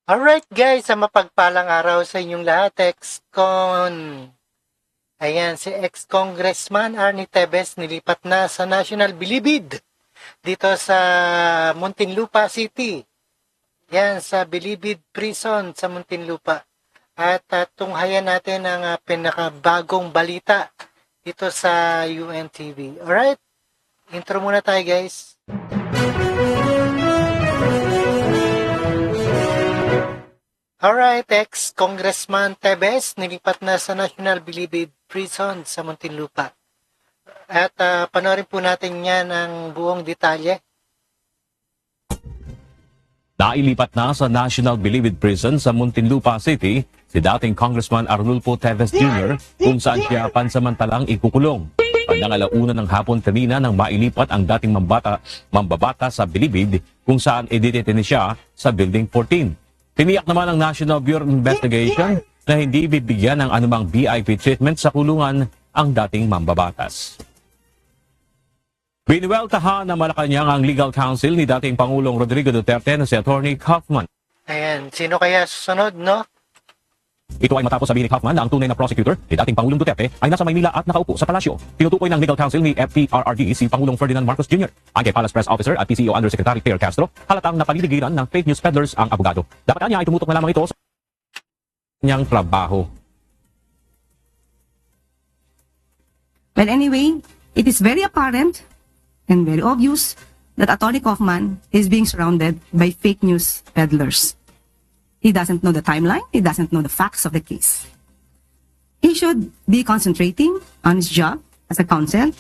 Alright guys, sa mapagpalang araw sa inyong lahat, ex-con. Ayan, si ex-congressman Arnie Tevez nilipat na sa National Bilibid dito sa Muntinlupa City. Yan, sa Bilibid Prison sa Muntinlupa. At tunghayan natin ang pinakabagong balita dito sa UNTV. Alright, intro muna tayo guys. Alright, ex-congressman Tevez nilipat na sa National Bilibid Prison sa Muntinlupa. At panoorin po natin yan ang buong detalye. Nailipat na sa National Bilibid Prison sa Muntinlupa City si dating Congressman Arnulfo Tevez Jr. kung saan siya pansamantalang ikukulong. Bandang 1:00 ng hapon kanina nang mailipat ang dating mambabata sa Bilibid kung saan ididetene siya sa Building 14. Tiniyak naman ng National Bureau of Investigation na hindi bibigyan ng anumang VIP treatment sa kulungan ang dating mambabatas. Binuweltahan na Malacanang ang legal counsel ni dating Pangulong Rodrigo Duterte na si Attorney Kaufman. Ayan, sino kaya susunod, no? Ito ay matapos sabihin ni Kaufman na ang tunay na prosecutor ni dating Pangulong Duterte ay nasa Maynila at nakaupo sa palasyo. Tinutukoy ng legal counsel ni FPRRD si Pangulong Ferdinand Marcos Jr. Ang kay Palace Press Officer at PCO Undersecretary Claire Castro, halatang napaliligiran ng fake news peddlers ang abogado. Dapat niya ay tumutok na lamang ito sa kanyang trabaho. Well, anyway, it is very apparent and very obvious that Attorney Kaufman is being surrounded by fake news peddlers. He doesn't know the timeline. He doesn't know the facts of the case. He should be concentrating on his job as a counsel,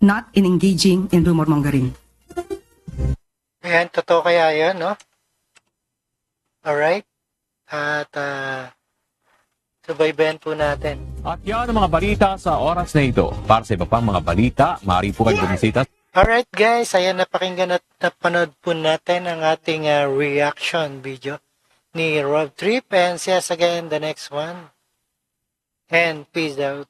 not in engaging in rumor mongering. Ayan, totoo kaya yun, no? Alright. At subaybayan po natin. At yan ang mga balita sa oras na ito. Para sa iba pang mga balita, maaari po kayong bumisita. Alright guys, ayan, napakinggan at napanood po natin ang ating reaction video ni Rob Trip, and see us again the next one. And peace out.